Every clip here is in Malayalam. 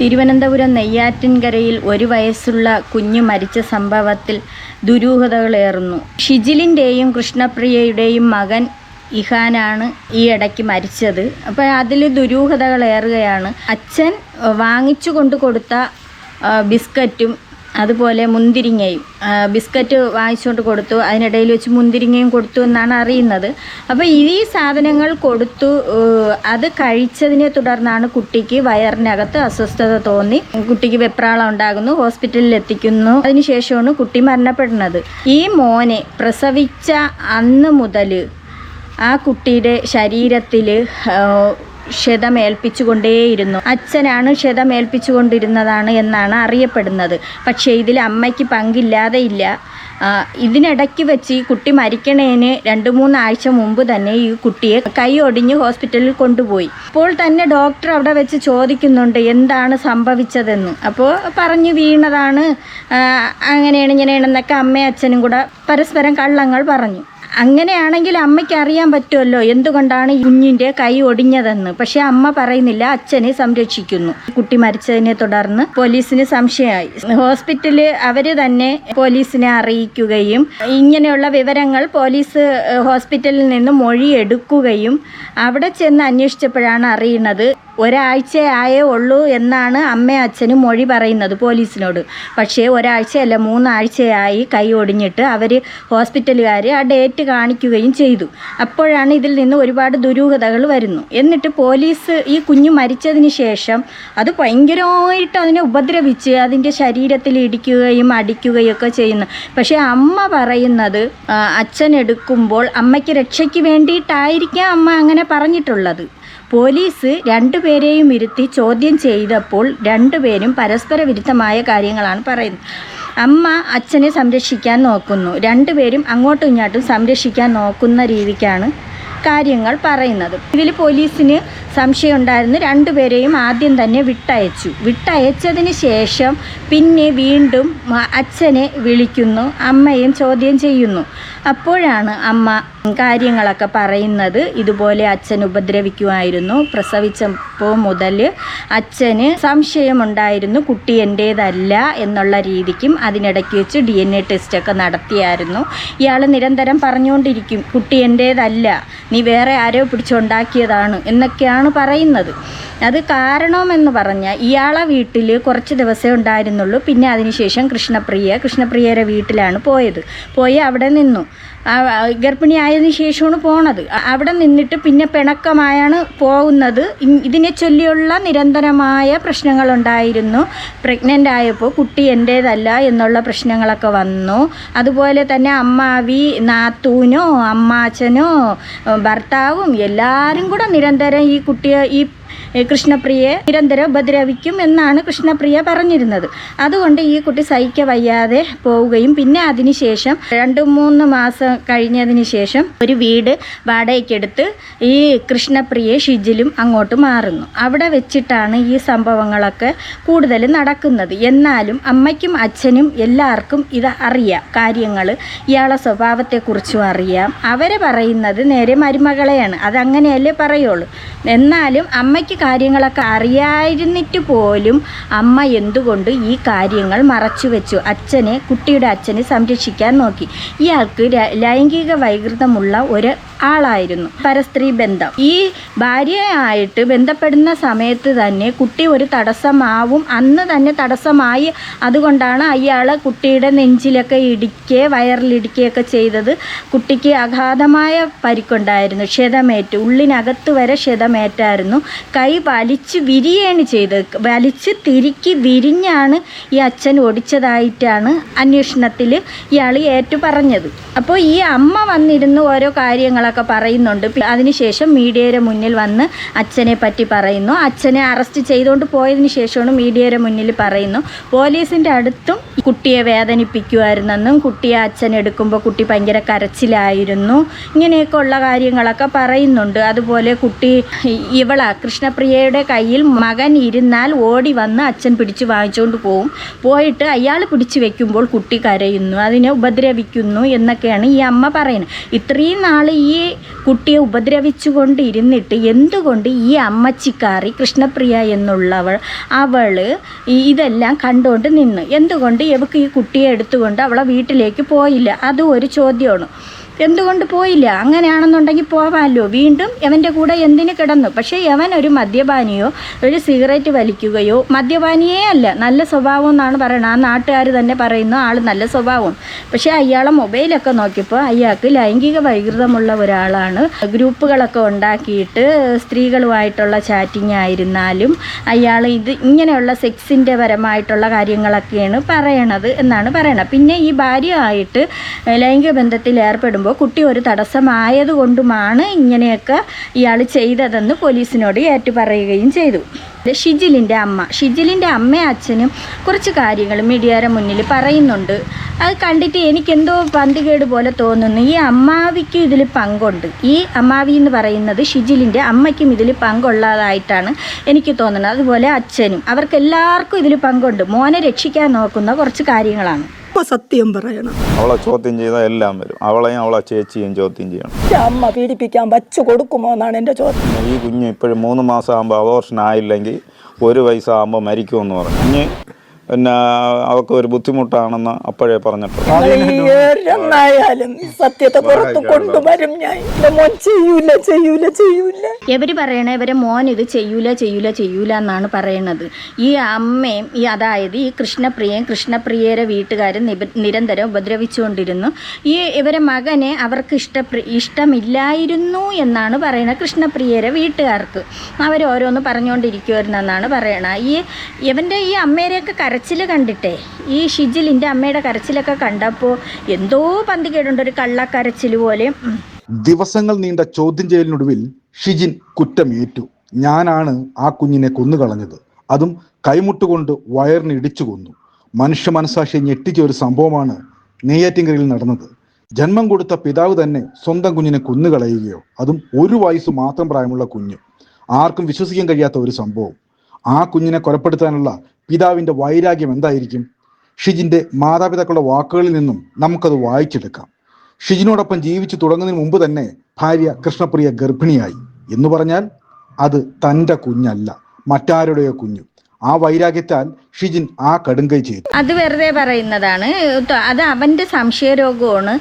തിരുവനന്തപുരം നെയ്യാറ്റിൻകരയിൽ 1 വയസ്സുള്ള കുഞ്ഞ് മരിച്ച സംഭവത്തിൽ ദുരൂഹതകളേറുന്നു. ഷിജിലിൻ്റെയും കൃഷ്ണപ്രിയയുടെയും മകൻ ഇഹാനാണ് ഈ ഇടയ്ക്ക് മരിച്ചത്. അപ്പോൾ അതിൽ ദുരൂഹതകളേറുകയാണ്. അച്ഛൻ വാങ്ങിച്ചു കൊണ്ട് കൊടുത്ത ബിസ്ക്കറ്റും അതുപോലെ മുന്തിരിങ്ങയും, ബിസ്ക്കറ്റ് വാങ്ങിച്ചുകൊണ്ട് കൊടുത്തു, അതിനിടയിൽ വെച്ച് മുന്തിരിങ്ങയും കൊടുത്തു എന്നാണ് അറിയുന്നത്. അപ്പോൾ ഈ സാധനങ്ങൾ കൊടുത്തു, അത് കഴിച്ചതിനെ തുടർന്നാണ് കുട്ടിക്ക് വയറിനകത്ത് അസ്വസ്ഥത തോന്നി, കുട്ടിക്ക് വെപ്രാളം ഉണ്ടാകുന്നു, ഹോസ്പിറ്റലിൽ എത്തിക്കുന്നു. അതിനുശേഷമാണ് കുട്ടി മരണപ്പെടുന്നത്. ഈ മോനെ പ്രസവിച്ച അന്ന് മുതൽ ആ കുട്ടിയുടെ ശരീരത്തിൽ ക്ഷതമേൽപ്പിച്ചുകൊണ്ടേയിരുന്നു. അച്ഛനാണ് ക്ഷതമേൽപ്പിച്ചുകൊണ്ടിരുന്നതാണ് എന്നാണ് അറിയപ്പെടുന്നത്. പക്ഷേ ഇതിൽ അമ്മയ്ക്ക് പങ്കില്ലാതെ ഇല്ല. ഇതിനിടയ്ക്ക് വെച്ച് ഈ കുട്ടി മരിക്കണേന് 2-3 ആഴ്ച മുമ്പ് തന്നെ ഈ കുട്ടിയെ കൈ ഒടിഞ്ഞ് ഹോസ്പിറ്റലിൽ കൊണ്ടുപോയി. അപ്പോൾ തന്നെ ഡോക്ടർ അവിടെ വെച്ച് ചോദിക്കുന്നുണ്ട് എന്താണ് സംഭവിച്ചതെന്ന്. അപ്പോൾ പറഞ്ഞു വീണതാണ്, അങ്ങനെയാണ് ഇങ്ങനെയാണെന്നൊക്കെ അമ്മയും അച്ഛനും കൂടെ പരസ്പരം കള്ളങ്ങൾ പറഞ്ഞു. അങ്ങനെയാണെങ്കിൽ അമ്മയ്ക്ക് അറിയാൻ പറ്റുമല്ലോ എന്തുകൊണ്ടാണ് കുഞ്ഞിൻ്റെ കൈ ഒടിഞ്ഞതെന്ന്. പക്ഷേ അമ്മ പറയുന്നില്ല, അച്ഛനെ സംരക്ഷിക്കുന്നു. കുട്ടി മരിച്ചതിനെ തുടർന്ന് പോലീസിന് സംശയമായി. ഹോസ്പിറ്റലിൽ അവർ തന്നെ പോലീസിനെ അറിയിക്കുകയും ഇങ്ങനെയുള്ള വിവരങ്ങൾ പോലീസ് ഹോസ്പിറ്റലിൽ നിന്ന് മൊഴി എടുക്കുകയും അവിടെ ചെന്ന് അന്വേഷിച്ചപ്പോഴാണ് അറിയുന്നത് ഒരാഴ്ചയായേ ഉള്ളൂ എന്നാണ് അമ്മയും അച്ഛനും മൊഴി പറയുന്നത് പോലീസിനോട്. പക്ഷേ ഒരാഴ്ചയല്ല 3 ആഴ്ചയായി കൈ ഒടിഞ്ഞിട്ട് അവർ ഹോസ്പിറ്റലുകാർ ആ ഡേറ്റ് കാണിക്കുകയും ചെയ്തു. അപ്പോഴാണ് ഇതിൽ നിന്ന് ഒരുപാട് ദുരൂഹതകൾ വരുന്നു. എന്നിട്ട് പോലീസ് ഈ കുഞ്ഞ് മരിച്ചതിന് ശേഷം അത് ഭയങ്കരമായിട്ട് അതിനെ ഉപദ്രവിച്ച് അതിൻ്റെ ശരീരത്തിൽ ഇടിക്കുകയും അടിക്കുകയും ഒക്കെ ചെയ്യുന്നു. പക്ഷേ അമ്മ പറയുന്നത് അച്ഛൻ എടുക്കുമ്പോൾ അമ്മയ്ക്ക് രക്ഷയ്ക്ക് വേണ്ടിയിട്ടായിരിക്കാം അമ്മ അങ്ങനെ പറഞ്ഞിട്ടുള്ളത്. പോലീസ് 2 പേരെയും ഇരുത്തി ചോദ്യം ചെയ്തപ്പോൾ 2 പേരും പരസ്പര വിരുദ്ധമായ കാര്യങ്ങളാണ് പറയുന്നത്. അമ്മ അച്ഛനെ സംരക്ഷിക്കാൻ നോക്കുന്നു, 2 പേരും അങ്ങോട്ടും ഇങ്ങോട്ടും സംരക്ഷിക്കാൻ നോക്കുന്ന രീതിക്കാണ് കാര്യങ്ങൾ പറയുന്നത്. ഇതിൽ പോലീസിന് സംശയമുണ്ടായിരുന്നു. 2 പേരെയും ആദ്യം തന്നെ വിട്ടയച്ചതിന് ശേഷം പിന്നെ വീണ്ടും അച്ഛനെ വിളിക്കുന്നു, അമ്മയും ചോദ്യം ചെയ്യുന്നു. അപ്പോഴാണ് അമ്മ കാര്യങ്ങളൊക്കെ പറയുന്നത്. ഇതുപോലെ അച്ഛൻ ഉപദ്രവിക്കുമായിരുന്നു, പ്രസവിച്ചപ്പോൾ മുതൽ അച്ഛന് സംശയമുണ്ടായിരുന്നു കുട്ടി എൻ്റേതല്ല എന്നുള്ള രീതിക്കും. അതിനിടയ്ക്ക് വെച്ച് DNA ടെസ്റ്റൊക്കെ നടത്തിയായിരുന്നു. ഇയാൾ നിരന്തരം പറഞ്ഞുകൊണ്ടിരിക്കും കുട്ടി എൻ്റേതല്ല, നീ വേറെ ആരോ പിടിച്ചുണ്ടാക്കിയതാണ് എന്നൊക്കെയാണ് പറയുന്നത്. അത് കാരണമെന്ന് പറഞ്ഞാൽ ഇയാളെ വീട്ടിൽ കുറച്ച് ദിവസമേ ഉണ്ടായിരുന്നുള്ളൂ. പിന്നെ അതിനുശേഷം കൃഷ്ണപ്രിയയുടെ വീട്ടിലാണ് പോയി അവിടെ നിന്നു. ഗർഭിണിയായതിനു ശേഷമാണ് പോണത്. അവിടെ നിന്നിട്ട് പിന്നെ പിണക്കമായാണ് പോകുന്നത്. ഇതിനെ ചൊല്ലിയുള്ള നിരന്തരമായ പ്രശ്നങ്ങളുണ്ടായിരുന്നു. പ്രഗ്നൻ്റ് ആയപ്പോൾ കുട്ടി എൻ്റേതല്ല എന്നുള്ള പ്രശ്നങ്ങളൊക്കെ വന്നു. അതുപോലെ തന്നെ അമ്മാവി, നാത്തൂനോ, അമ്മാച്ചനോ, ഭർത്താവും എല്ലാവരും കൂടെ നിരന്തരം ഈ കുട്ടിയെ, ഈ കൃഷ്ണപ്രിയയെ നിരന്തരം ഉപദ്രവിക്കും എന്നാണ് കൃഷ്ണപ്രിയ പറഞ്ഞിരുന്നത്. അതുകൊണ്ട് ഈ കുട്ടി സഹിക്ക വയ്യാതെ പോവുകയും പിന്നെ അതിനുശേഷം 2-3 മാസം കഴിഞ്ഞതിന് ശേഷം ഒരു വീട് വാടകയ്ക്കെടുത്ത് ഈ കൃഷ്ണപ്രിയ ഷിജിലും അങ്ങോട്ട് മാറുന്നു. അവിടെ വെച്ചിട്ടാണ് ഈ സംഭവങ്ങളൊക്കെ കൂടുതൽ നടക്കുന്നത്. എന്നാലും അമ്മയ്ക്കും അച്ഛനും എല്ലാവർക്കും ഇത് അറിയാം, കാര്യങ്ങൾ ഇയാളെ സ്വഭാവത്തെക്കുറിച്ചും അറിയാം. അവരെ പറയുന്നത് നേരെ മരുമകളെയാണ്, അതങ്ങനെയല്ലേ പറയുള്ളൂ. എന്നാലും അമ്മയ്ക്ക് കാര്യങ്ങളൊക്കെ അറിയായിരുന്നിട്ട് പോലും അമ്മ എന്തുകൊണ്ട് ഈ കാര്യങ്ങൾ മറച്ചു വെച്ചു? കുട്ടിയുടെ അച്ഛനെ സംരക്ഷിക്കാൻ നോക്കി. ഇയാൾക്ക് ലൈംഗിക വൈകൃതമുള്ള ആളായിരുന്നു. പരസ്ത്രീ ബന്ധം. ഈ ഭാര്യയായിട്ട് ബന്ധപ്പെടുന്ന സമയത്ത് തന്നെ കുട്ടി ഒരു തടസ്സമാവും, അന്ന് തന്നെ തടസ്സമായി. അതുകൊണ്ടാണ് അയാൾ കുട്ടിയുടെ നെഞ്ചിലൊക്കെ വയറിലിടിക്കുകയൊക്കെ ചെയ്തത്. കുട്ടിക്ക് അഗാധമായ പരിക്കുണ്ടായിരുന്നു, ക്ഷതമേറ്റു, ഉള്ളിനകത്ത് വരെ ക്ഷതമേറ്റായിരുന്നു. കൈ വലിച്ച് വിരിയാണ് ചെയ്തത്. വലിച്ച് തിരുക്കി വിരിഞ്ഞാണ് ഈ അച്ഛൻ ഓടിച്ചതായിട്ടാണ് അന്വേഷണത്തിൽ ഇയാൾ ഏറ്റു പറഞ്ഞത്. അപ്പോൾ ഈ അമ്മ വന്നിരുന്ന് ഓരോ കാര്യങ്ങളൊക്കെ പറയുന്നുണ്ട്. അതിനുശേഷം മീഡിയയുടെ മുന്നിൽ വന്ന് അച്ഛനെ പറ്റി പറയുന്നു. അച്ഛനെ അറസ്റ്റ് ചെയ്തുകൊണ്ട് പോയതിന് ശേഷമാണ് മീഡിയയുടെ മുന്നിൽ പറയുന്നു. പോലീസിൻ്റെ അടുത്തും കുട്ടിയെ വേദനിപ്പിക്കുമായിരുന്നെന്നും കുട്ടിയെ അച്ഛൻ എടുക്കുമ്പോൾ കുട്ടി ഭയങ്കര കരച്ചിലായിരുന്നു, ഇങ്ങനെയൊക്കെ ഉള്ള കാര്യങ്ങളൊക്കെ പറയുന്നുണ്ട്. അതുപോലെ കുട്ടി കൃഷ്ണപ്രിയയുടെ കയ്യിൽ മകൻ ഇരുന്നാൽ ഓടി വന്ന് അച്ഛൻ പിടിച്ച് വാങ്ങിച്ചുകൊണ്ട് പോയിട്ട് അയാൾ പിടിച്ചു വെക്കുമ്പോൾ കുട്ടി കരയുന്നു, അതിനെ ഉപദ്രവിക്കുന്നു എന്നൊക്കെയാണ് ഈ അമ്മ പറയുന്നത്. ഇത്രയും നാൾ ഈ കുട്ടിയെ ഉപദ്രവിച്ചുകൊണ്ടിരുന്നിട്ട് എന്തുകൊണ്ട് ഈ അമ്മച്ചിക്കാരി കൃഷ്ണപ്രിയ എന്നുള്ളവൾ ഇതെല്ലാം കണ്ടുകൊണ്ട് നിന്ന് എന്തുകൊണ്ട് ഇവക്ക് ഈ കുട്ടിയെ എടുത്തുകൊണ്ട് അവളെ വീട്ടിലേക്ക് പോയില്ല? അതും ഒരു ചോദ്യമാണ്. എന്തുകൊണ്ട് പോയില്ല? അങ്ങനെയാണെന്നുണ്ടെങ്കിൽ പോവാമല്ലോ. വീണ്ടും അവൻ്റെ കൂടെ എന്തിന് കിടന്നു? പക്ഷേ അവൻ ഒരു മദ്യപാനിയോ ഒരു സിഗരറ്റ് വലിക്കുകയോ, മദ്യപാനിയേ അല്ല, നല്ല സ്വഭാവം എന്നാണ് പറയുന്നത്. ആ നാട്ടുകാർ തന്നെ പറയുന്നു ആൾ നല്ല സ്വഭാവം. പക്ഷേ അയാളെ മൊബൈലൊക്കെ നോക്കിയപ്പോൾ അയാൾക്ക് ലൈംഗിക വൈകൃതമുള്ള ഒരാളാണ്. ഗ്രൂപ്പുകളൊക്കെ ഉണ്ടാക്കിയിട്ട് സ്ത്രീകളുമായിട്ടുള്ള ചാറ്റിംഗ് ആയിരുന്നാലും അയാൾ ഇങ്ങനെയുള്ള സെക്സിൻ്റെ പരമായിട്ടുള്ള കാര്യങ്ങളൊക്കെയാണ് പറയണത് എന്നാണ് പറയണത്. പിന്നെ ഈ ഭാര്യയായിട്ട് ലൈംഗിക ബന്ധത്തിൽ ഏർപ്പെടുമ്പോൾ കുട്ടി ഒരു തടസ്സമായതുകൊണ്ടുമാണ് ഇങ്ങനെയൊക്കെ ഇയാൾ ചെയ്തതെന്ന് പോലീസിനോട് ഏറ്റുപറയുകയും ചെയ്തു. ഷിജിലിൻ്റെ അമ്മയും അച്ഛനും കുറച്ച് കാര്യങ്ങൾ മീഡിയയുടെ മുന്നിൽ പറയുന്നുണ്ട്. അത് കണ്ടിട്ട് എനിക്കെന്തോ പന്തികേട് പോലെ തോന്നുന്നു. ഈ അമ്മാവിക്കും ഇതിൽ പങ്കുണ്ട്. ഈ അമ്മാവി എന്ന് പറയുന്നത് ഷിജിലിൻ്റെ അമ്മയ്ക്കും ഇതിൽ പങ്കുള്ളതായിട്ടാണ് എനിക്ക് തോന്നുന്നത്. അതുപോലെ അച്ഛനും, അവർക്കെല്ലാവർക്കും ഇതിൽ പങ്കുണ്ട്. മോനെ രക്ഷിക്കാൻ നോക്കുന്ന കുറച്ച് കാര്യങ്ങളാണ്. സത്യം പറയണം. അവളെ ചോദ്യം ചെയ്താൽ എല്ലാം വരും. അവളെയും അവളെ ചേച്ചിയും ചോദ്യം ചെയ്യണം. അമ്മ പീഡിപ്പിക്കാൻ വച്ചു കൊടുക്കുമോ എന്നാണ് എൻ്റെ ചോദ്യം. ഈ കുഞ്ഞ് ഇപ്പോഴും 3 മാസം ആകുമ്പോൾ അബോർഷൻ ആയില്ലെങ്കിൽ 1 വയസ്സാകുമ്പോൾ മരിക്കുമെന്ന് പറഞ്ഞു. കുഞ്ഞ് പിന്നെ അവർക്ക് ഒരു ബുദ്ധിമുട്ടാണെന്ന് അപ്പോഴേ പറഞ്ഞിട്ടുണ്ട്. എന്നായാലും സത്യത്തെ പുറത്ത് കൊണ്ടുവരും. ഞാൻ മോൻ ചെയ്യൂല. ഇവർ പറയണ ഇവരെ മോൻ ഇത് ചെയ്യൂല എന്നാണ് പറയണത്. ഈ അമ്മയും അതായത് ഈ കൃഷ്ണപ്രിയയുടെ വീട്ടുകാരും നിരന്തരം ഉപദ്രവിച്ചുകൊണ്ടിരുന്നു. ഇവരെ മകനെ അവർക്ക് ഇഷ്ടമില്ലായിരുന്നു എന്നാണ് പറയണത്. കൃഷ്ണപ്രിയയുടെ വീട്ടുകാർക്ക് അവരോരോന്ന് പറഞ്ഞുകൊണ്ടിരിക്കുമായിരുന്നെന്നാണ് പറയണത്. ഇവൻ്റെ ഈ അമ്മേരെയൊക്കെ കരച്ചിൽ കണ്ടിട്ടേ, ഈ ഷിജിലിൻ്റെ അമ്മയുടെ കരച്ചിലൊക്കെ കണ്ടപ്പോൾ എന്തോ പന്തികേടുണ്ട്, ഒരു കള്ളക്കരച്ചിൽ പോലെ. ദിവസങ്ങൾ നീണ്ട ചോദ്യം ചെയ്യലിനൊടുവിൽ ഷിജിൻ കുറ്റമേറ്റു. ഞാനാണ് ആ കുഞ്ഞിനെ കൊന്നുകളഞ്ഞത്, അതും കൈമുട്ടുകൊണ്ട് വയറിന് ഇടിച്ചു കൊന്നു. മനുഷ്യ മനസാക്ഷിയെ ഞെട്ടിച്ച ഒരു സംഭവമാണ് നെയ്യാറ്റിൻകരയിൽ നടന്നത്. ജന്മം കൊടുത്ത പിതാവ് തന്നെ സ്വന്തം കുഞ്ഞിനെ കൊന്നുകളയുകയോ, അതും 1 വയസ്സ് മാത്രം പ്രായമുള്ള കുഞ്ഞ്. ആർക്കും വിശ്വസിക്കാൻ കഴിയാത്ത ഒരു സംഭവം. ആ കുഞ്ഞിനെ കൊലപ്പെടുത്താനുള്ള പിതാവിൻ്റെ വൈരാഗ്യം എന്തായിരിക്കും? ഷിജിൻ്റെ മാതാപിതാക്കളുടെ വാക്കുകളിൽ നിന്നും നമുക്കത് വായിച്ചെടുക്കാം. ഷിജിനോടൊപ്പം ജീവിച്ചു തുടങ്ങുന്നതിന് മുമ്പ് തന്നെ ഭാര്യ കൃഷ്ണപ്രിയ ഗർഭിണിയായി എന്ന് പറഞ്ഞാൽ അത് തൻ്റെ കുഞ്ഞല്ല, മറ്റാരുടെയോ കുഞ്ഞു. ആ വൈരാഗ്യത്താൽ ഷിജിൻ ആ കടുങ്കൈ ചെയ്തു. അത് വെറുതെ പറയുന്നതാണ്. അത് അവൻ്റെ സംശയരോഗമാണ്.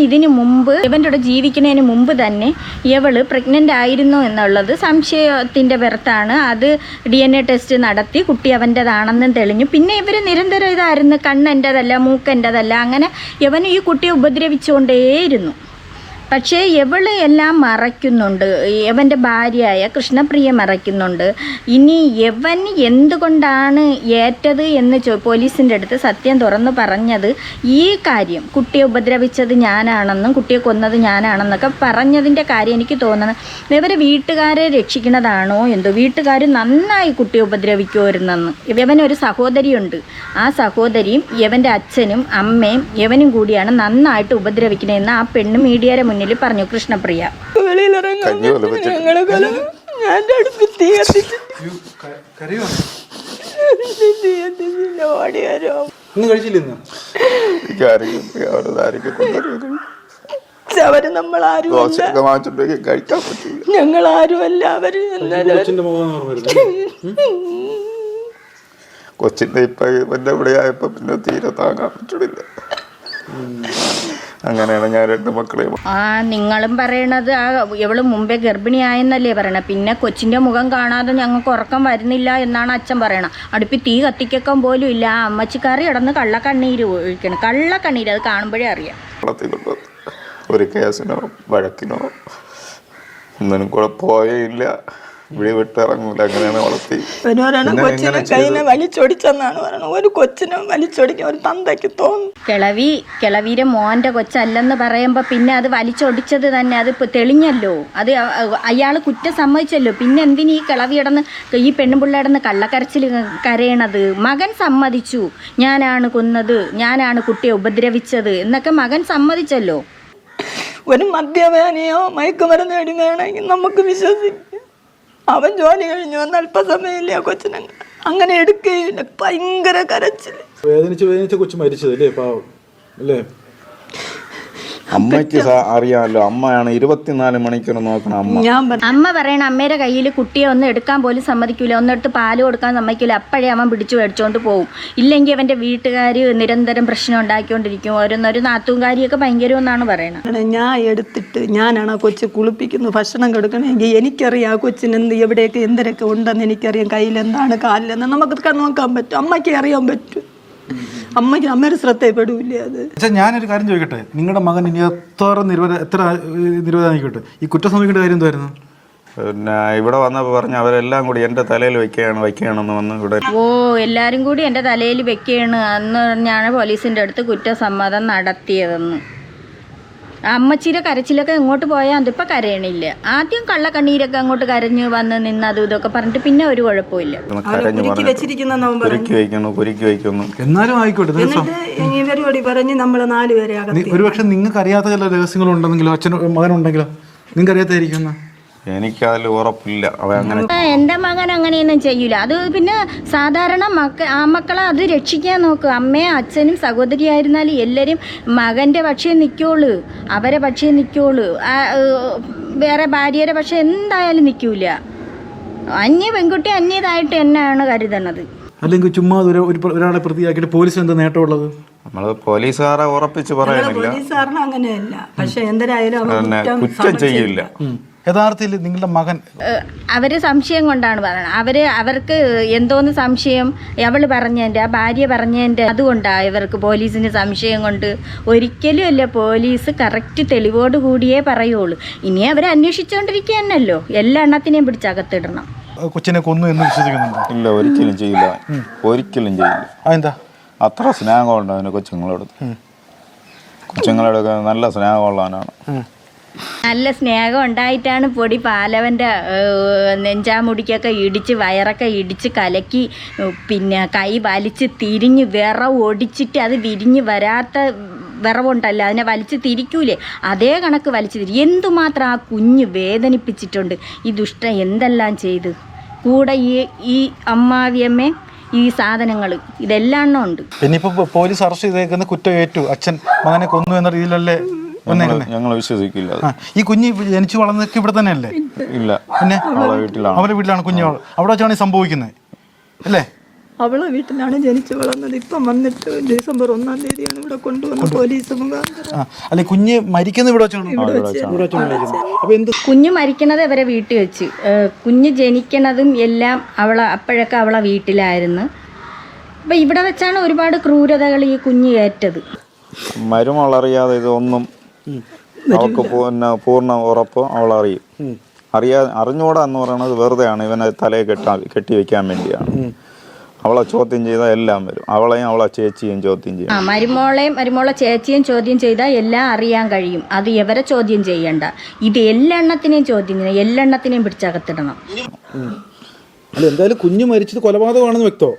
ഇതിനു മുമ്പ് ഇവൻ്റെ കൂടെ ജീവിക്കുന്നതിന് മുമ്പ് തന്നെ ഇവള് പ്രഗ്നൻ്റ് ആയിരുന്നു എന്നുള്ളത് സംശയത്തിൻ്റെ പുറത്താണ്. അത് DNA ടെസ്റ്റ് നടത്തി കുട്ടി അവൻ്റെതാണെന്നും തെളിഞ്ഞു. പിന്നെ ഇവർ നിരന്തരം ഇതായിരുന്നു, കണ്ണെൻ്റെതല്ല, മൂക്കെൻ്റെതല്ല, അങ്ങനെ ഇവൻ ഈ കുട്ടിയെ ഉപദ്രവിച്ചുകൊണ്ടേയിരുന്നു. പക്ഷേ ഇവള് എല്ലാം മറയ്ക്കുന്നുണ്ട്. ഇവൻ്റെ ഭാര്യയായ കൃഷ്ണപ്രിയ മറയ്ക്കുന്നുണ്ട്. ഇനി ഇവൻ എന്തുകൊണ്ടാണ് ഏറ്റത് എന്ന് പോലീസിൻ്റെ അടുത്ത് സത്യം തുറന്നു പറഞ്ഞത് ഈ കാര്യം, കുട്ടിയെ ഉപദ്രവിച്ചത് ഞാനാണെന്നും കുട്ടിയെ കൊന്നത് ഞാനാണെന്നൊക്കെ പറഞ്ഞതിൻ്റെ കാര്യം എനിക്ക് തോന്നുന്നത് ഇവരെ വീട്ടുകാരെ രക്ഷിക്കുന്നതാണോ എന്തോ. വീട്ടുകാർ നന്നായി കുട്ടിയെ ഉപദ്രവിക്കുമായിരുന്നെന്ന്. ഇവനൊരു സഹോദരിയുണ്ട്. ആ സഹോദരിയും ഇവൻ്റെ അച്ഛനും അമ്മയും ഇവനും കൂടിയാണ് നന്നായിട്ട് ഉപദ്രവിക്കണതെന്ന് ആ പെണ്ണ് മീഡിയയുടെ മുന്നിൽ പറഞ്ഞു കൃഷ്ണപ്രിയ. അവര് ഞങ്ങളാരുമല്ല. അവര് കൊച്ചിന്റെ ഇപ്പൊ എന്റെ ഇവിടെ ആയപ്പോ പിന്നെ തീരെ താങ്ങാൻ പറ്റില്ല. അങ്ങനെയാണ് ഞാൻ 2 മക്കളെയും. നിങ്ങളും പറയണത് ഇവള് മുമ്പേ ഗർഭിണിയായെന്നല്ലേ പറയണത്. പിന്നെ കൊച്ചിൻ്റെ മുഖം കാണാതെ ഞങ്ങൾക്ക് ഉറക്കം വരുന്നില്ല എന്നാണ് അച്ഛൻ പറയണത്. അടുപ്പിൽ തീ കത്തിക്കാൻ പോലും ഇല്ല. ആ അമ്മച്ചിക്കാരി കിടന്ന് കള്ളക്കണ്ണീര് ഒഴിക്കണം. കള്ളക്കണ്ണീര് അത് കാണുമ്പോഴേ അറിയാം. ഒരു കേസിനോ വഴക്കിനോ ഒന്നിനും കൂടെ പോയില്ല. ഇവിടെ വിട്ടിറങ്ങൂല. അങ്ങനെയാണ് വളർത്തി. കൊച്ചിനെ കൈനെ വലിച്ചൊടിച്ചെന്നാണ് പറയുന്നത്. ഒരു കൊച്ചിനെ വലിച്ചൊടിക്കാൻ ഒരു തന്തയ്ക്ക് തോന്നും. കിളവീരെ മോൻ്റെ കൊച്ചല്ലെന്ന് പറയുമ്പോൾ പിന്നെ അത് വലിച്ചൊടിച്ചത് തന്നെ അത് തെളിഞ്ഞല്ലോ. അത് അയാൾ കുറ്റം സമ്മതിച്ചല്ലോ. പിന്നെ എന്തിനീ കിളവിയടന്ന് ഈ പെണ്ണുപിള്ളയിടന്ന് കള്ളക്കരച്ചിൽ കരയണത്? മകൻ സമ്മതിച്ചു, ഞാനാണ് കൊന്നത്, ഞാനാണ് കുട്ടിയെ ഉപദ്രവിച്ചത് എന്നൊക്കെ മകൻ സമ്മതിച്ചല്ലോ. ഒരു മദ്യപാനിയോ മയക്കുമരുന്ന് അടിമയാണെങ്കിൽ നമുക്ക് വിശ്വസിക്കാം. അവൻ ജോലി കഴിഞ്ഞു വന്ന് അല്പസമയമില്ല കൊച്ചിനെ അങ്ങനെ എടുക്കുകയില്ല. ഭയങ്കര കരച്ചിൽ. വേദനിച്ച് കൊച്ചു മരിച്ചതല്ലേ, പാവം അല്ലേ? അമ്മയ്ക്ക് അറിയാമല്ലോ, അമ്മയാണ് 24 മണിക്കൂർ നോക്കണം അമ്മ. അമ്മ പറയണ അമ്മയുടെ കയ്യിൽ കുട്ടിയെ ഒന്ന് എടുക്കാൻ പോലും സമ്മതിക്കൂല, ഒന്നെടുത്ത് പാല് കൊടുക്കാൻ സമ്മതിക്കൂല. അപ്പോഴേ അവൻ പിടിച്ചു മേടിച്ചോണ്ട് പോകും. ഇല്ലെങ്കിൽ അവൻ്റെ വീട്ടുകാർ നിരന്തരം പ്രശ്നം ഉണ്ടാക്കിക്കൊണ്ടിരിക്കും. ഓരോന്നൊരു നാത്തൂങ്കാരിയൊക്കെ ഭയങ്കരമെന്നാണ് പറയണത്. ഞാൻ എടുത്തിട്ട് ഞാനാണ് ആ കൊച്ചു കുളിപ്പിക്കുന്നത്, ഭക്ഷണം കൊടുക്കണമെങ്കിൽ എനിക്കറിയാം ആ കൊച്ചിന് എവിടെയൊക്കെ എന്തൊക്കെ ഉണ്ടെന്ന് എനിക്കറിയാം. കയ്യിലെന്താണ് കാലിലെന്താണ് നമുക്ക് നോക്കാൻ പറ്റും, അമ്മയ്ക്ക് അറിയാൻ പറ്റും. അമ്മയുടെ ശ്രദ്ധയപ്പെടൂല അത്. പക്ഷേ ഞാനൊരു കാര്യം ചോദിക്കട്ടെ, നിങ്ങളുടെ മകൻ ഇനി എത്ര നിരവധിയായിക്കോട്ടെ, ഈ കുറ്റം സംഭവിക്കേണ്ട കാര്യം എന്തായിരുന്നു? പിന്നെ ഇവിടെ വന്നപ്പോൾ പറഞ്ഞു അവരെല്ലാം കൂടി എൻ്റെ തലയിൽ വയ്ക്കുകയാണെന്ന് വന്ന് ഇവിടെ. എല്ലാവരും കൂടി എൻ്റെ തലയിൽ വെക്കുകയാണ് അന്ന് പറഞ്ഞാണ് പോലീസിൻ്റെ അടുത്ത് കുറ്റസമ്മതം നടത്തിയതെന്ന്. അമ്മച്ചിയുടെ കരച്ചിലൊക്കെ ഇങ്ങോട്ട് പോയാൽ അതിപ്പോൾ കരയണില്ല. ആദ്യം കള്ളക്കണ്ണീരൊക്കെ അങ്ങോട്ട് കരഞ്ഞ് വന്ന് നിന്ന് അതും ഇതൊക്കെ പറഞ്ഞിട്ട് പിന്നെ ഒരു കുഴപ്പമില്ല. കുരുക്കി വയ്ക്കുന്നു. എന്നാലും ആയിക്കോട്ടെ, ഇവരോട് പറഞ്ഞ് നമ്മളെ 4 പേരെ ഒരുപക്ഷെ നിങ്ങൾക്ക് അറിയാത്ത ചില രഹസ്യങ്ങളുണ്ടെന്നെങ്കിലോ അച്ഛനും മകനുണ്ടെങ്കിലോ നിങ്ങൾക്ക് അറിയാത്തായിരിക്കും. എനിക്കതിൽ ഉറപ്പില്ല. അങ്ങനെ എൻ്റെ മകൻ അങ്ങനെയൊന്നും ചെയ്യൂല. അത് പിന്നെ സാധാരണ ആമക്കളെ അത് രക്ഷിക്കാൻ നോക്കും. അമ്മയും അച്ഛനും സഹോദരിയായിരുന്നാലും എല്ലാവരും മകൻ്റെ പക്ഷേ നിൽക്കുള്ളൂ, അവരെ പക്ഷേ നിൽക്കുള്ളൂ. വേറെ ഭാര്യയുടെ പക്ഷേ എന്തായാലും നിൽക്കൂല. പെൺകുട്ടി അന്യതായിട്ട് തന്നെയാണ് കരുതണത്. അല്ലെങ്കിൽ ചുമ്മാ ഒരാളെ പ്രതിയാക്കിയിട്ട് പോലീസ് എന്താ നേട്ടമുള്ളത്? നമ്മള് പോലീസുകാരെ ഉറപ്പിച്ച് പറയുന്നില്ല, പോലീസുകാരന് അങ്ങനെയല്ല. പക്ഷെ എന്തായാലും കുറ്റം ചെയ്യില്ല. യഥാർത്ഥത്തിൽ നിങ്ങളുടെ മകൻ അവർ സംശയം കൊണ്ടാണ് പറയുന്നത്. അവർക്ക് എന്തോന്ന് സംശയം, അവൾ പറഞ്ഞതിൻ്റെ ആ ഭാര്യ പറഞ്ഞതിൻ്റെ അതുകൊണ്ടാണ് ഇവർക്ക് പോലീസിന് സംശയം കൊണ്ട്. ഒരിക്കലും അല്ല, പോലീസ് കറക്റ്റ് തെളിവോട് കൂടിയേ പറയുള്ളൂ. ഇനി അവർ അന്വേഷിച്ചുകൊണ്ടിരിക്കുക തന്നെയല്ലോ. എല്ലാ എണ്ണത്തിനെയും പിടിച്ചകത്തിടണം. കൊച്ചിനെ കൊന്നു എന്ന് വിശ്വസിക്കുന്നുണ്ടോ? ഇല്ല, ഒരിക്കലും ചെയ്യില്ല, ഒരിക്കലും ചെയ്യില്ല. അതെന്താ? അത്ര സ്നേഹമുണ്ട് അവന് കൊച്ചുങ്ങളോടൊക്കെ നല്ല സ്നേഹമുള്ളവനാണ്. നല്ല സ്നേഹം ഉണ്ടായിട്ടാണ് പൊടി പാലവൻ്റെ നെഞ്ചാമുടിക്കൊക്കെ ഇടിച്ച് വയറൊക്കെ ഇടിച്ച് കലക്കി പിന്നെ കൈ വലിച്ച് തിരിഞ്ഞ് വിറവ് ഒടിച്ചിട്ട് അത് വിരിഞ്ഞ് വരാത്ത വിറവുണ്ടല്ലോ, അതിനെ വലിച്ച് തിരിക്കൂലേ, അതേ കണക്ക് വലിച്ചു തിരി. എന്തുമാത്രം ആ കുഞ്ഞ് വേദനിപ്പിച്ചിട്ടുണ്ട് ഈ ദുഷ്ട. എന്തെല്ലാം ചെയ്ത് കൂടെ ഈ അമ്മാവിയമ്മേ ഈ സാധനങ്ങൾ ഇതെല്ലാം ഉണ്ട്. ഇനിയിപ്പോൾ പോലീസ് അറസ്റ്റ് ചെയ്തേക്കുന്ന കുറ്റം ഏറ്റു, അച്ഛൻ മകനെ കൊന്നു എന്ന രീതിയിലല്ലേ? ഞങ്ങൾ വിശ്വസിക്കില്ല. ഈ കുഞ്ഞ് ജനിച്ചു വളർന്നൊക്കെ ഇവിടെ തന്നെയല്ലേ? ഇല്ല, പിന്നെ അവരുടെ വീട്ടിലാണ് കുഞ്ഞ്. അവിടെ വെച്ചാണ് ഈ സംഭവിക്കുന്നത് അല്ലേ? അവളെ വീട്ടിലാണ് ജനിച്ചു വളർന്നത്. ഇപ്പം വന്നിട്ട് ഡിസംബർ 1-ാം തീയതിയാണ് ഇവിടെ കൊണ്ടുവന്നത് പോലീസ് മുഖാന്തരം. അല്ലെ, കുഞ്ഞ് മരിക്കുന്നത് ഇവിടെ വെച്ചാണ്. അപ്പൊ എന്ത് കുഞ്ഞ് മരിക്കണത് അവരെ വീട്ടിൽ വെച്ച്, കുഞ്ഞ് ജനിക്കണതും എല്ലാം അപ്പോഴൊക്കെ അവളെ വീട്ടിലായിരുന്നു. അപ്പം ഇവിടെ വെച്ചാണ് ഒരുപാട് ക്രൂരതകൾ ഈ കുഞ്ഞ് ഏറ്റത്. മരുമകളറിയാതെ ഇതൊന്നും അവൾക്ക് പൂർണ്ണ ഉറപ്പ് അവൾ അറിഞ്ഞൂടാ എന്ന് പറയുന്നത് വെറുതെയാണ്. ഇവനെ തലയെ കെട്ടി വെക്കാൻ വേണ്ടിയാണ്. അവളെ ചോദ്യം ചെയ്താൽ എല്ലാം വരും. അവളെയും അവളെ ചേച്ചിയും ചോദ്യം ചെയ്യും. മരുമോളെ ചേച്ചിയും ചോദ്യം ചെയ്താൽ എല്ലാം അറിയാൻ കഴിയും. അത് എവരെ ചോദ്യം ചെയ്യണ്ട. ഇത് എല്ലെണ്ണത്തിനെയും ചോദ്യം ചെയ്യണം, എല്ലെണ്ണത്തിനെയും പിടിച്ചകത്തിടണം. അല്ല, എന്തായാലും കുഞ്ഞ് മരിച്ചത് കൊലപാതകമാണെന്ന് വ്യക്തോ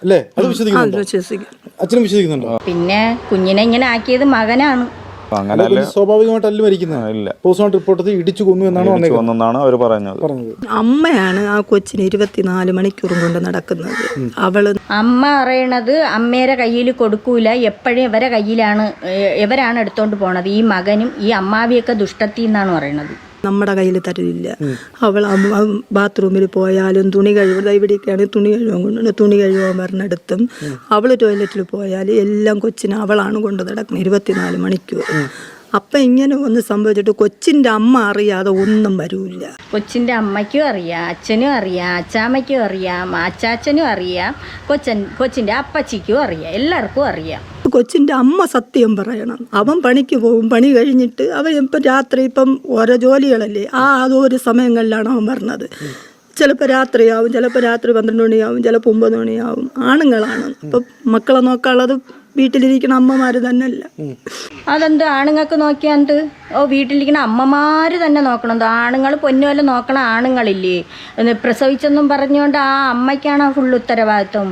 അല്ലേ? അത് വിശ്വസിക്കുന്നുണ്ടോ? അച്ഛനും വിശ്വസിക്കുന്നുണ്ടോ? പിന്നെ കുഞ്ഞിനെ ഇങ്ങനെ ആക്കിയത് മകനാണ്. സ്വാഭാവികമായിട്ടല്ല മരിക്കുന്നത്. പോസ്റ്റ്മോർട്ടം റിപ്പോർട്ട് ഇടിച്ചു കൊന്നു എന്നാണ് അവർ പറഞ്ഞത്. അമ്മയാണ് ആ കൊച്ചിന് 24 മണിക്കൂറും കൊണ്ട് നടക്കുന്നത്. അമ്മ പറയണത് അമ്മേരെ കയ്യിൽ കൊടുക്കൂല, എപ്പോഴും ഇവരാണ് എടുത്തോണ്ട് പോണത്. ഈ മകനും ഈ അമ്മാവിയൊക്കെ ദുഷ്ടത്തി എന്നാണ് പറയണത്. നമ്മുടെ കയ്യിൽ തരില്ല. അവൾ ബാത്റൂമിൽ പോയാലും തുണി കഴുകുക, ഇവിടെയൊക്കെയാണ് തുണി കഴുകാൻ കൊണ്ടുവന്ന് തുണി കഴുകാൻ പറഞ്ഞെടുത്തും അവൾ ടോയ്ലറ്റിൽ പോയാൽ എല്ലാം കൊച്ചിന് അവളാണ് കൊണ്ട് നടക്കുന്നത് 24 മണിക്കൂർ. അപ്പം ഇങ്ങനെ ഒന്ന് സംഭവിച്ചിട്ട് കൊച്ചിൻ്റെ അമ്മ അറിയാതെ ഒന്നും വരൂല്ല. കൊച്ചിൻ്റെ അമ്മയ്ക്കും അറിയാം, അച്ഛനും അറിയാം, അച്ചാമ്മയ്ക്കും അറിയാം, അച്ചാച്ചനും അറിയാം, കൊച്ചിൻ്റെ അപ്പച്ചിക്കും അറിയാം, എല്ലാവർക്കും അറിയാം. കൊച്ചിൻ്റെ അമ്മ സത്യം പറയണം. അവൻ പണിക്ക് പോകും, പണി കഴിഞ്ഞിട്ട് അവൻ ഇപ്പം രാത്രി ഓരോ ജോലികളല്ലേ, അതൊരു സമയങ്ങളിലാണ് അവൻ പറഞ്ഞത്. ചിലപ്പോൾ രാത്രിയാവും, ചിലപ്പോൾ രാത്രി 12 മണിയാവും, ചിലപ്പോൾ 9 മണിയാവും. ആണുങ്ങളാണ്. അപ്പം മക്കളെ നോക്കാനുള്ളത് വീട്ടിലിരിക്കണ അമ്മമാർ തന്നെയല്ല. അതെന്ത് ആണുങ്ങൾക്ക് നോക്കിയാന്ത്? വീട്ടിലിരിക്കണ അമ്മമാർ തന്നെ നോക്കണം. ആണുങ്ങൾ പൊന്നുപോലെ നോക്കണ ആണുങ്ങളില്ലേ? പ്രസവിച്ചെന്നും പറഞ്ഞുകൊണ്ട് ആ അമ്മയ്ക്കാണ് ഫുള്ള് ഉത്തരവാദിത്വം.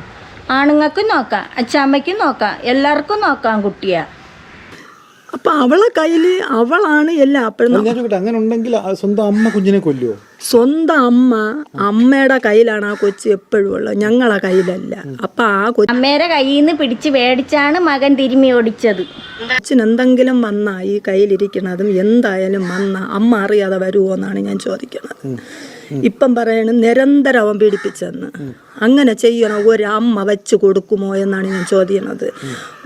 ആണുങ്ങൾക്കും നോക്കാം, അച്ഛമ്മയ്ക്കും നോക്കാം, എല്ലാവർക്കും നോക്കാം കുട്ടിയെ. അപ്പൊ അവളെ കയ്യിൽ അവളാണ് എല്ലാം. അങ്ങനെ ഉണ്ടെങ്കിൽ സ്വന്തം അമ്മ കുഞ്ഞിനെ കൊല്ലുവോ? സ്വന്തം അമ്മയുടെ കയ്യിലാണ് ആ കൊച്ച് എപ്പോഴും ഉള്ളത്, ഞങ്ങളെ കയ്യിലല്ല. അപ്പം ആ അമ്മേരെ കയ്യിൽ നിന്ന് പിടിച്ച് മേടിച്ചാണ് മകൻ തിരുമ്മി ഓടിച്ചത്. കൊച്ചിന് എന്തെങ്കിലും വന്നാ ഈ കയ്യിലിരിക്കണതും എന്തായാലും വന്നാ അമ്മ അറിയാതെ വരുമോ എന്നാണ് ഞാൻ ചോദിക്കുന്നത്. ഇപ്പം പറയണ നിരന്തരം അവൻ പീഡിപ്പിച്ചെന്ന്. അങ്ങനെ ചെയ്യണോ ഒരു അമ്മ വെച്ച് കൊടുക്കുമോ എന്നാണ് ഞാൻ ചോദിക്കുന്നത്.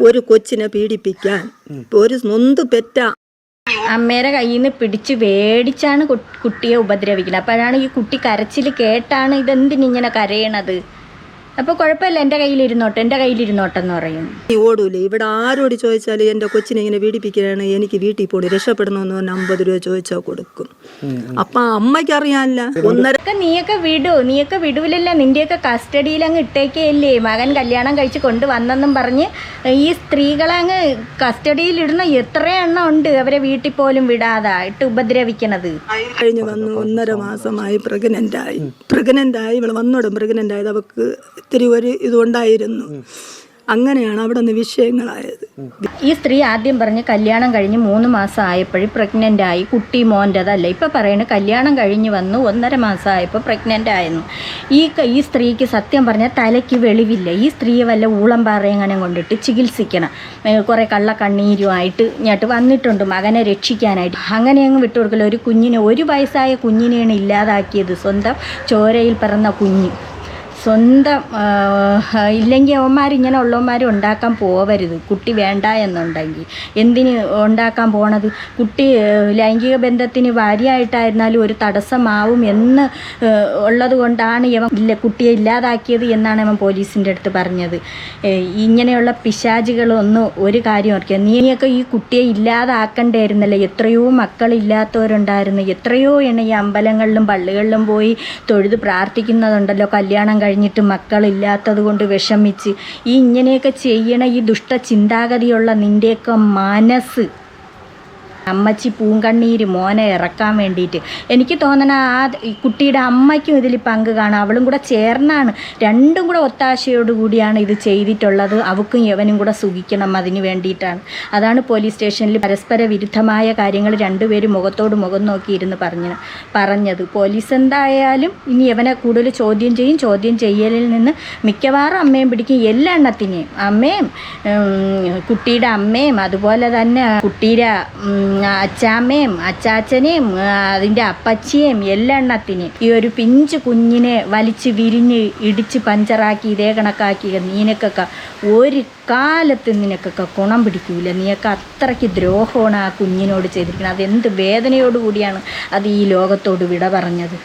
ഒരു കൊച്ചിനെ പീഡിപ്പിക്കാൻ ഒരു നൊന്ത് പെറ്റ അമ്മേരെ കയ്യിൽ നിന്ന് പിടിച്ച് മേടിച്ചാണ് കുട്ടിയെ ഉപദ്രവിക്കുന്നത്. അപ്പോഴാണ് ഈ കുട്ടി കരച്ചിൽ കേട്ടാണ് ഇതെന്തിനിങ്ങനെ കരയണത്. അപ്പോൾ കുഴപ്പമില്ല, എൻ്റെ കയ്യിലിരുന്നോട്ടെ എന്ന് പറയും. ഓടൂലേ, ഇവിടെ ആരോട് ചോദിച്ചാൽ എൻ്റെ കൊച്ചിനെ ഇങ്ങനെ പീഡിപ്പിക്കുകയാണ്, എനിക്ക് വീട്ടിൽ പോകണം, രക്ഷപ്പെടണമെന്ന് പറഞ്ഞാൽ 50 രൂപ ചോദിച്ചാൽ കൊടുക്കും. അപ്പം അമ്മയ്ക്ക് അറിയാനില്ല. നീയൊക്കെ വിടൂലല്ല, നിന്റെയൊക്കെ കസ്റ്റഡിയിൽ അങ്ങ് ഇട്ടേക്കല്ലേ. മകൻ കല്യാണം കഴിച്ച് കൊണ്ടുവന്നെന്നും പറഞ്ഞ് ഈ സ്ത്രീകളെ അങ്ങ് കസ്റ്റഡിയിലിടുന്ന എത്ര എണ്ണം ഉണ്ട്, അവരെ വീട്ടിൽ പോലും വിടാതെ ഇട്ട് ഉപദ്രവിക്കണത്. കഴിഞ്ഞ് വന്നു 1.5 മാസമായി പ്രഗ്നൻ്റായി ഇവൾ വന്നോടും പ്രഗ്നൻ്റ് ആയത്. അവൾക്ക് ഇത്തിരി ഒരു ഇതുണ്ടായിരുന്നു. അങ്ങനെയാണ് അവിടെ നിന്ന് വിഷയങ്ങളായത്. ഈ സ്ത്രീ ആദ്യം പറഞ്ഞ് കല്യാണം കഴിഞ്ഞ് 3 മാസം ആയപ്പോഴും പ്രഗ്നൻ്റ് ആയി, കുട്ടി മോൻ്റെതല്ല. ഇപ്പം പറയുന്നത് കല്യാണം കഴിഞ്ഞ് വന്നു 1.5 മാസം ആയപ്പോൾ പ്രഗ്നൻ്റ് ആയിരുന്നു. ഈ സ്ത്രീക്ക് സത്യം പറഞ്ഞാൽ തലയ്ക്ക് വെളിവില്ല. ഈ സ്ത്രീയെ വല്ല ഊളംപാറയെങ്ങനെ കൊണ്ടിട്ട് ചികിത്സിക്കണം. കുറേ കള്ളക്കണ്ണീരുമായിട്ട് ഇങ്ങോട്ട് വന്നിട്ടുണ്ട് മകനെ രക്ഷിക്കാനായിട്ട്. അങ്ങനെ അങ്ങ് വിട്ടുകൊടുക്കില്ല. ഒരു കുഞ്ഞിനെ, 1 വയസ്സായ കുഞ്ഞിനെയാണ് ഇല്ലാതാക്കിയത്. സ്വന്തം ചോരയിൽ പിറന്ന കുഞ്ഞ്. സ്വന്തം ഇല്ലെങ്കിൽ ഇങ്ങനെ ഉള്ളവന്മാരും ഉണ്ടാക്കാൻ പോവരുത്. കുട്ടി വേണ്ട എന്നുണ്ടെങ്കിൽ എന്തിന് ഉണ്ടാക്കാൻ പോണത്? കുട്ടി ലൈംഗിക ബന്ധത്തിന് ഭാര്യയായിട്ടായിരുന്നാലും ഒരു തടസ്സമാവും എന്ന് ഉള്ളത് കൊണ്ടാണ് കുട്ടിയെ ഇല്ലാതാക്കിയത് എന്നാണ് അവൻ പോലീസിൻ്റെ അടുത്ത് പറഞ്ഞത്. ഇങ്ങനെയുള്ള പിശാചുകളൊന്നും ഒരു കാര്യം ഓർക്കുക. നീയൊക്കെ ഈ കുട്ടിയെ ഇല്ലാതാക്കണ്ടായിരുന്നല്ലോ. എത്രയോ മക്കളില്ലാത്തവരുണ്ടായിരുന്നു. എത്രയോ എണ്ണ ഈ അമ്പലങ്ങളിലും പള്ളികളിലും പോയി തൊഴുത് പ്രാർത്ഥിക്കുന്നതുണ്ടല്ലോ, കല്യാണം കഴിഞ്ഞിട്ട് മക്കളില്ലാത്തത് കൊണ്ട് വിഷമിച്ച്. ഇങ്ങനെയൊക്കെ ചെയ്യണ ഈ ദുഷ്ടചിന്താഗതിയുള്ള നിൻ്റെയൊക്കെ മനസ്സ്, അമ്മച്ചി പൂങ്കണ്ണീര് മോനെ ഇറക്കാൻ വേണ്ടിയിട്ട്. എനിക്ക് തോന്നണ ആ കുട്ടിയുടെ അമ്മയ്ക്കും ഇതിൽ പങ്ക് കാണാം. അവളും കൂടെ ചേർന്നാണ്, രണ്ടും കൂടെ ഒത്താശയോടുകൂടിയാണ് ഇത് ചെയ്തിട്ടുള്ളത്. അവക്കും യവനും കൂടെ സുഖിക്കണം, അതിന് വേണ്ടിയിട്ടാണ്. അതാണ് പോലീസ് സ്റ്റേഷനിൽ പരസ്പര വിരുദ്ധമായ കാര്യങ്ങൾ രണ്ടുപേരും മുഖത്തോട് മുഖം നോക്കിയിരുന്ന് പറഞ്ഞത്. പോലീസ് എന്തായാലും ഇനി യവനെ കൂടുതൽ ചോദ്യം ചെയ്യും. ചോദ്യം ചെയ്യലിൽ നിന്ന് മിക്കവാറും അമ്മയും പിടിക്കും. എല്ലാ എണ്ണത്തിനെയും, അമ്മയും കുട്ടിയുടെ അമ്മയും അതുപോലെ തന്നെ കുട്ടിയുടെ അച്ചാമ്മയും അച്ചാച്ചനെയും അതിൻ്റെ അപ്പച്ചിയെയും എല്ലെണ്ണത്തിനെയും ഈ ഒരു പിഞ്ച് കുഞ്ഞിനെ വലിച്ച് വിരിഞ്ഞ് ഇടിച്ച് പഞ്ചറാക്കി ഇതേ കണക്കാക്കി നിനക്കൊക്കെ ഒരു കാലത്ത് നിനക്കൊക്കെ ഗുണം പിടിക്കൂല. നീയൊക്കെ അത്രയ്ക്ക് ദ്രോഹമാണ് ആ കുഞ്ഞിനോട് ചെയ്തിരിക്കുന്നത്. അതെന്ത് വേദനയോടുകൂടിയാണ് അത് ഈ ലോകത്തോട് വിട പറഞ്ഞത്.